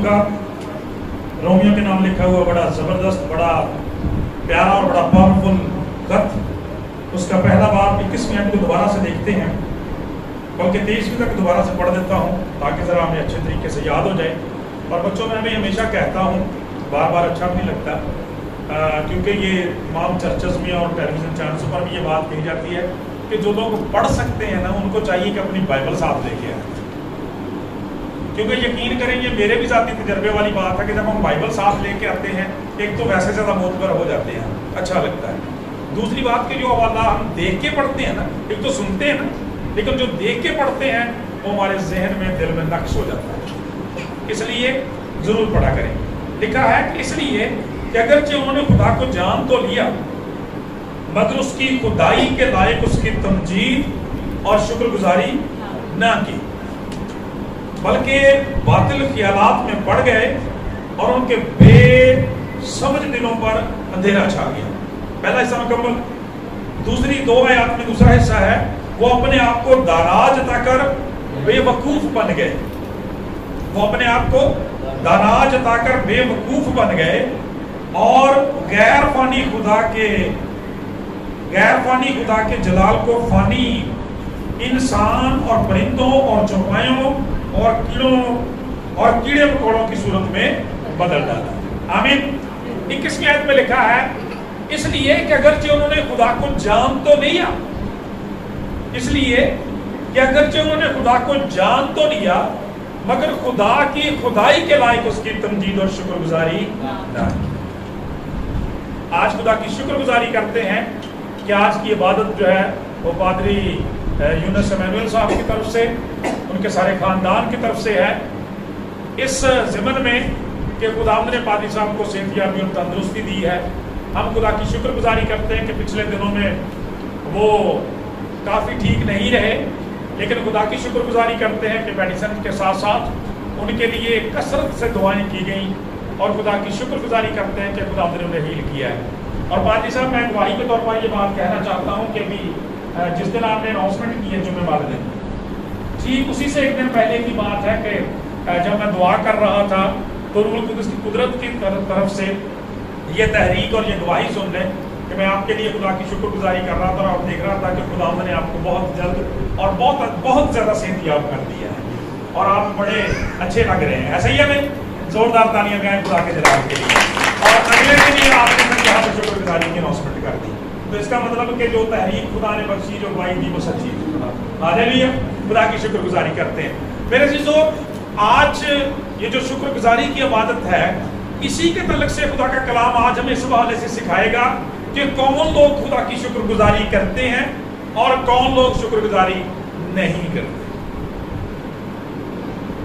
का रोमियो के नाम लिखा हुआ बड़ा ज़बरदस्त, बड़ा प्यारा और बड़ा पावरफुल खत, उसका पहला बाब 21वीं आयत को दोबारा से देखते हैं, बल्कि 23वीं तक दोबारा से पढ़ देता हूँ ताकि ज़रा हमें अच्छे तरीके से याद हो जाए। और बच्चों में हमें हमेशा कहता हूँ, बार बार अच्छा भी नहीं लगता, क्योंकि ये तमाम चर्चेस में और टेलीविज़न चैनल्स पर भी ये बात कही जाती है कि जो लोग पढ़ सकते हैं ना, उनको चाहिए कि अपनी बाइबल साथ लेके आए। क्योंकि यकीन करें, ये मेरे भी ज़ाती तजर्बे वाली बात है कि जब हम बाइबल साथ लेके आते हैं, एक तो वैसे ज़्यादा मोतबर हो जाते हैं, अच्छा लगता है। दूसरी बात कि जो हवाला हम देख के पढ़ते हैं ना, एक तो सुनते हैं ना, लेकिन जो देख के पढ़ते हैं वो हमारे जहन में, दिल में नक्श हो जाता है। इसलिए ज़रूर पढ़ा करें। लिखा है कि इसलिए कि अगरचे उन्होंने खुदा को जान तो लिया, मगर उसकी खुदाई के लायक उसकी तमजीद और शुक्रगुजारी ना की, बल्कि बातिल ख्यालात में पड़ गए और उनके बेसमझ दिलों पर अंधेरा छा गया। पहला हिस्सा मुकम्मल। दूसरी 2 आयत में दूसरा हिस्सा है, वो अपने आप को दाना जताकर बेवकूफ बन गए। वो अपने आप को दाना जताकर बेवकूफ बन गए और गैर फानी खुदा के जलाल को फानी इंसान और परिंदों और चौपायों और कीड़ों और कीड़े मकोड़ों की सूरत में बदल डाला। आमीन। 21वीं आयत में लिखा है, इसलिए कि अगरचे उन्होंने खुदा को जान तो लिया, इसलिए कि अगरचे उन्होंने खुदा को जान तो लिया, मगर खुदा की खुदाई के लायक उसकी तमजीद और शुक्रगुजारी ना की। आज खुदा की शुक्रगुजारी करते हैं कि आज की इबादत जो है वो पादरी यूनुस इमैनुएल साहब की तरफ से, उनके सारे खानदान की तरफ से है, इस ज़िमन में कि खुदावंद ने पादरी साहब को सेहतयाबी और तंदुरुस्ती दी है। हम खुदा की शुक्रगुजारी करते हैं कि पिछले दिनों में वो काफ़ी ठीक नहीं रहे, लेकिन खुदा की शुक्रगुजारी करते हैं कि मेडिसिन के साथ साथ उनके लिए कसरत से दुआएं की गई, और खुदा की शुक्रगुजारी करते हैं कि खुदावंद ने उन्हें हील किया है। और पादरी साहब, मैं गवाही के तौर पर ये बात कहना चाहता हूँ कि भी जिस दिन आपने अनाउंसमेंट की है जुम्मे वाले दिन, ठीक उसी से एक दिन पहले की बात है कि जब मैं दुआ कर रहा था तो रूहुल कुद्दूस की कुदरत की तरफ से ये तहरीक और ये गवाही सुन लें कि मैं आपके लिए खुदा की शुक्रगुजारी कर रहा था और आप देख रहा था कि खुदावंद ने आपको बहुत जल्द और बहुत ज़्यादा सेहतयाब कर दिया है और आप बड़े अच्छे लग रहे हैं। ऐसा ही है भाई, जोरदार तालियां गाएं खुदा के जलाल के लिए। और अगले दिन ही आपने फिर यहाँ पर शुक्रगुजारी की अनाउंसमेंट कर दी, तो इसका मतलब कि जो तहरीक खुदा ने बख्शी, जो गवाही दी, वो सच्ची थी। हालेलुया, खुदा की शुक्रगुजारी करते हैं। मेरे अज़ीज़ों, आज ये जो शुक्रगुजारी की इबादत है, इसी के तल्लुक से खुदा का कलाम आज हमें इस हवाले से सिखाएगा कि कौन लोग खुदा की शुक्रगुजारी करते हैं और कौन लोग शुक्रगुजारी नहीं करते,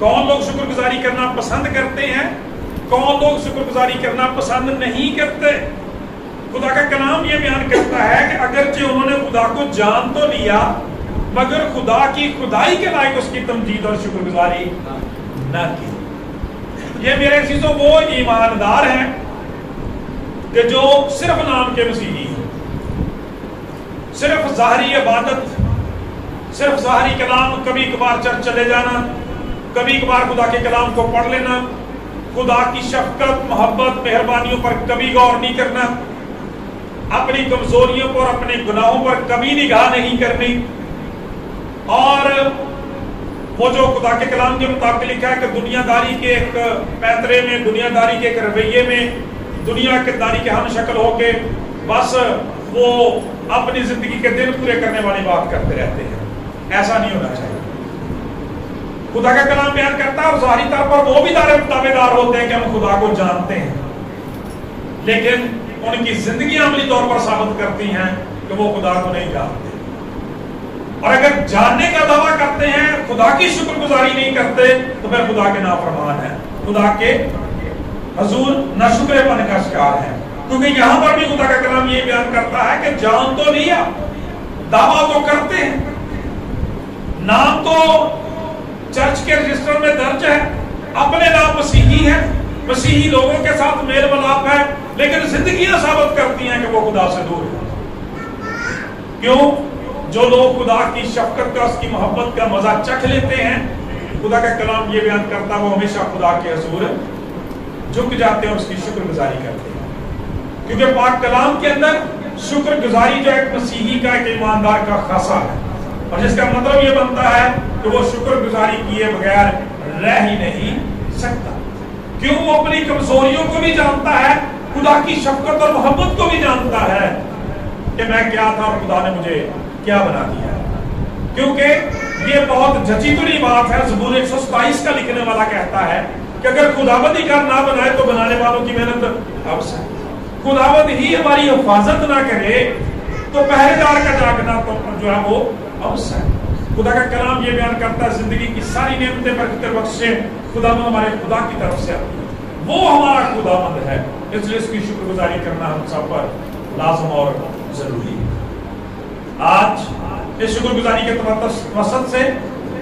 कौन लोग शुक्रगुजारी करना पसंद करते हैं, कौन लोग शुक्रगुजारी करना पसंद नहीं करते। खुदा का कलाम ये बयान करता है कि अगरचे उन्होंने खुदा को जान तो लिया, मगर खुदा की खुदाई के लायक उसकी तमजीद और शुक्रगुजारी न की। ये मेरे अज़ीज़ों वो ईमानदार हैं कि जो सिर्फ नाम के मसीही हैं, सिर्फ ज़ाहरी इबादत, सिर्फ ज़ाहरी कलाम, कभी कभार चर्च चले जाना, कभी कभार खुदा के कलाम को पढ़ लेना, खुदा की शफकत, मोहब्बत, मेहरबानियों पर कभी गौर नहीं करना, अपनी कमजोरियों पर, अपने गुनाहों पर कभी निगाह नहीं करनी, और वो जो खुदा के कलाम के मुताबिक लिखा है कि दुनियादारी के एक पैतरे में, दुनियादारी के एक रवैये में, दुनिया के दारी के हम शक्ल होके बस वो अपनी जिंदगी के दिन पूरे करने वाली बात करते रहते हैं। ऐसा नहीं होना चाहिए। खुदा का कलाम बयान करता है और ज़ाहिरी तौर पर वो भी दावेदार होते हैं कि हम खुदा को जानते हैं, लेकिन उनकी जिंदगी अमली तौर पर साबित करती हैं कि वो खुदा को नहीं जानते। और अगर जानने का दावा करते हैं, खुदा की शुक्रगुजारी नहीं करते, तो फिर खुदा के नाफरमान है, खुदा के हुजूर नाशुक्रेपन का शिकार है। क्योंकि यहां पर भी खुदा का कलाम ये बयान करता है कि जान तो लिया, दावा तो करते हैं, नाम तो चर्च के रजिस्टर में दर्ज है, अपने नाम मसीही है, मसीही लोगों के साथ मेल मिलाप है, लेकिन जिंदगियां साबित करती हैं कि वो खुदा से दूर है। क्यों? जो लोग खुदा की शफकत का, उसकी मोहब्बत का मजा चख लेते हैं, खुदा का कलाम ये बयान करता है वो हमेशा खुदा के हुजूर झुक जाते हैं और उसकी शुक्रगुजारी करते हैं, क्योंकि पाक कलाम के अंदर शुक्रगुजारी जो एक मसीही का, एक ईमानदार का खासा है, और जिसका मतलब ये बनता है कि वो शुक्रगुजारी किए बगैर रह ही नहीं सकता। क्यों? वो अपनी कमजोरियों को भी जानता है, खुदा की शफकत और मोहब्बत को भी जानता है कि मैं क्या था और खुदा ने मुझे क्या बना दिया। क्योंकि ये बहुत जचीतुनी बात है। ज़बूर 127 का लिखने वाला कहता है कि अगर खुदावंद ही घर ना बनाए तो बनाने वालों की मेहनत अवश्य है। खुदावंद ही हमारी हिफाजत ना करे तो पहरेदार का जागना तो जो है वो अवश्य है। खुदा का कलाम ये बयान करता है जिंदगी की सारी नेमतें बरकतें बख्शे खुदावंद हमारे खुदा की तरफ से आती है, वो हमारा खुदावंद है, इसलिए इसकी शुक्रगुजारी करना हम सब पर लाजम और जरूरी है। आज इस शुक्रगुजारी के मकसद से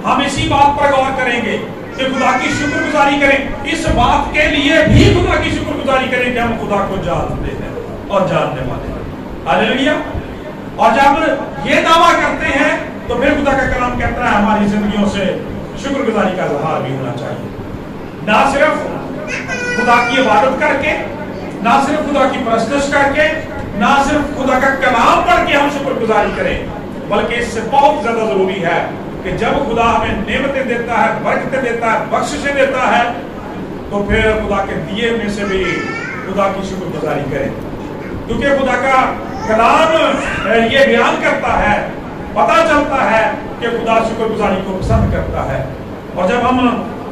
हम इसी बात पर गौर करेंगे कि खुदा की शुक्रगुजारी करें। इस बात के लिए भी खुदा की शुक्रगुजारी करें कि हम खुदा को जानते हैं और जानने वाले हैं। हालेलुया। और जब ये दावा करते हैं तो फिर खुदा का कलाम कहता है हमारी जिंदगियों से शुक्रगुजारी का इजहार भी होना चाहिए। ना सिर्फ खुदा की इबादत करके, ना सिर्फ खुदा की परस्तिश करके, ना सिर्फ खुदा का कलाम पढ़ के हम शुक्रगुजारी करें, बल्कि इससे बहुत ज्यादा जरूरी है कि जब खुदा हमें नेमतें देता है, बरकतें देता है, बख्शिशें देता है, तो फिर खुदा के दिए में से भी खुदा की शुक्रगुजारी करें। क्योंकि खुदा का कलाम ये बयान करता है, पता चलता है कि खुदा शुक्रगुजारी को पसंद करता है। और जब हम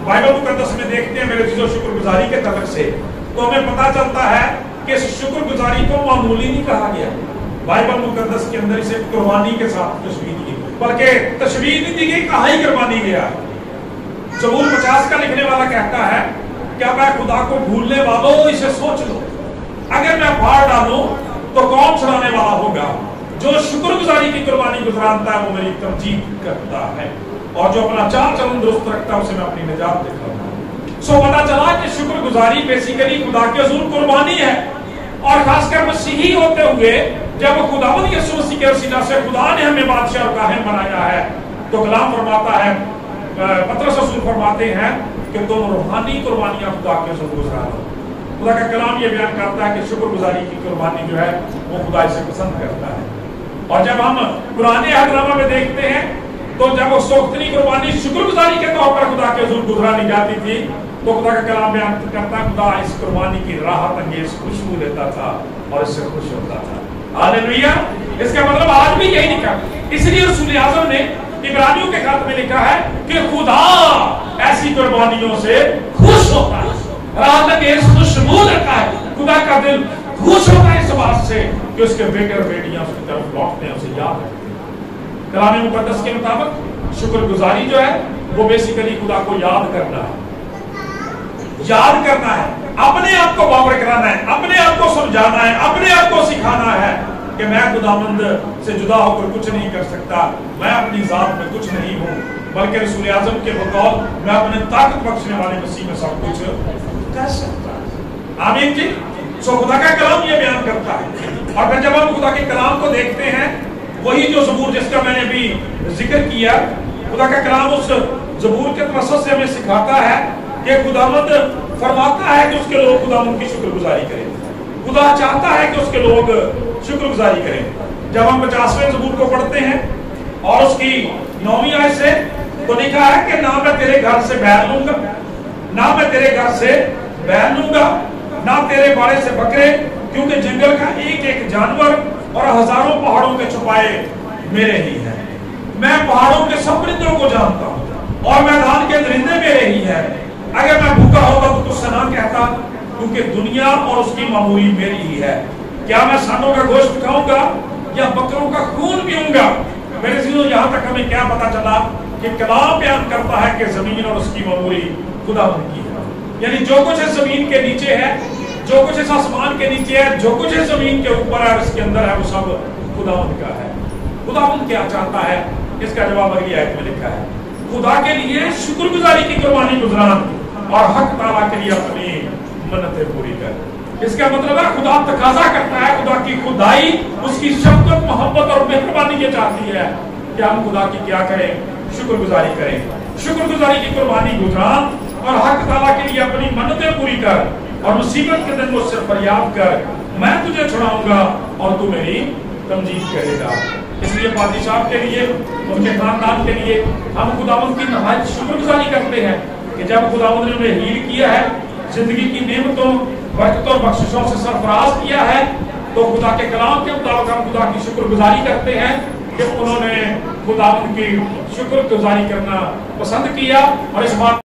बाइबल मुकद्दस में देखते हैं मेरे चीजों शुक्रगुजारी के तरफ से, तो हमें पता चलता है कि इस शुक्रगुजारी को मामूली नहीं कहा गया। बाइबल मुकद्दस के अंदर इसे कुर्बानी के साथ तशबीह दी, बल्कि तशबीह नहीं दी गई, कहा ही कुर्बानी गया। ज़बूर 50 का लिखने वाला कहता है क्या मैं खुदा को भूलने वालों इसे सोच लो, अगर मैं फाड़ डालूं तो कौन छुड़ाने वाला होगा। जो शुक्रगुजारी की कुर्बानी गुजरानता है वो मेरी तरजीह करता है, और जो अपना चाल चलन दुरुस्त रखता है उसे मैं अपनी निजात दिखाऊंगा। सो पता चला कि शुक्रगुजारी बेसिकली खुदा के हुजूर कुर्बानी है, और खासकर मसीही होते हुए जब खुदावंद यीशु मसीह के वसीला से खुदा ने हमें बादशाह और काहिन बनाया है, तो कलाम फरमाता है, पतरस रसूल फरमाते हैं कि तुम रूहानी कुर्बानियां खुदा के हुजूर गुजारा लो। खुदा का कलाम ये बयान करता है कि शुक्रगुजारी की कुर्बानी जो है वो खुदा इसे पसंद करता है। और जब हम पुराने अहदनामा में देखते हैं तो जब सोख्तनी कुर्बानी शुक्रगुजारी के तौर पर खुदा के हुजूर गुजरानी जाती थी, तो खुदा का कलाम बयान करता है खुदा इस कुर्बानी की राहत अंगेज खुशबू देता था और इससे खुश होता था। हालेलुया। इसका मतलब आज भी यही लिखा, इसलिए रसूल आज़म ने इब्रानियों के खत में लिखा है कि खुदा ऐसी कुर्बानियों से खुश होता है, राहत अंगेज खुशबू देता है। खुदा का दिल खुश होता है इस बात से कि उसके बेटे और बेटियां उसकी तरफ लौटते हैं, उसे याद है। कलाम मुकद्दस के मुताबिक शुक्रगुजारी जो है वो बेसिकली खुदा को याद करना है, याद करना है, अपने आप को बावर कराना है, अपने आप को समझाना है, अपने आप को सिखाना है कि मैं खुदावंद से जुदा होकर कुछ नहीं कर सकता, मैं अपनी जात में कुछ नहीं हूँ, बल्कि रसूल आज़म के बकौल मैं अपने ताकत बख्शने वाले मसीह में सब कुछ कर सकता हूँ। आमीन जी। सो खुदा का कलाम ये बयान करता है। और फिर जब हम खुदा के कलाम को देखते हैं, वही जो ज़बूर जिसका मैंने अभी जिक्र किया, खुदा का कलाम उस ज़बूर के मकसद से हमें सिखाता है कि खुदावंद फरमाता है कि उसके लोग खुदावंद की शुक्रगुजारी करें। खुदा चाहता है कि उसके लोग शुक्रगुजारी करें। जब हम 50वें ज़बूर को पढ़ते हैं और उसकी 9वीं आयत से, तो लिखा है कि ना मैं तेरे घर से बैर लूंगा, ना मैं तेरे घर से बैर लूंगा, ना तेरे बाड़े से बकरे, क्योंकि जंगल का एक एक जानवर और हजारों पहाड़ों के छुपाए मेरे ही हैं। मैं पहाड़ों के सब परिंदों को जानता हूँ और मैदान के दरिंदे मेरे ही है। अगर मैं भूखा होता तो तुझसे ना कहता, क्योंकि दुनिया और उसकी मामूली मेरी ही है। क्या मैं सांडों का गोश्त खाऊंगा या बकरों का खून पीऊंगा? मेरे चीजों यहाँ तक हमें क्या पता चला कि कलाम बयान करता है कि जमीन और उसकी मामूली खुदावंद की है। यानी जो कुछ इस जमीन के नीचे है, जो कुछ इस आसमान के नीचे है, जो कुछ इस जमीन के ऊपर है, इसके अंदर है, वो सब खुदावंद का है। खुदावंद क्या चाहता है? इसका जवाब अगली आयत में लिखा है। खुदा के लिए शुक्रगुजारी की कुर्बानी गुजरान और हक ताला के लिए अपनी मन्नतें पूरी कर। इसका मतलब है खुदा तकाजा करता है, खुदा की खुदाई, उसकी शफकत, मोहब्बत और मेहरबानी ये चाहती है कि हम खुदा की क्या करें? शुक्र गुजारी करें, शुक्र गुजारी की कुर्बानी गुजरान और हक ताला के लिए अपनी मन्नतें पूरी कर और मुसीबत के दिन मुझसे फरियाद कर, मैं तुझे छुड़ाऊंगा और तू मेरी तमजीद करेगा। इसलिए पादी साहब के लिए, उनके खानदान के लिए हम खुदावंद की नहायत शुक्रगुजारी करते हैं कि जब खुदावंद ने उन्हें हील किया है, जिंदगी की नेमतों, बरकतों और बख्शिशों से सरफराज किया है, तो खुदा के कलाम के मुताबिक हम खुदा की शुक्रगुजारी करते हैं कि उन्होंने खुदावंद की शुक्रगुजारी करना पसंद किया और इस बात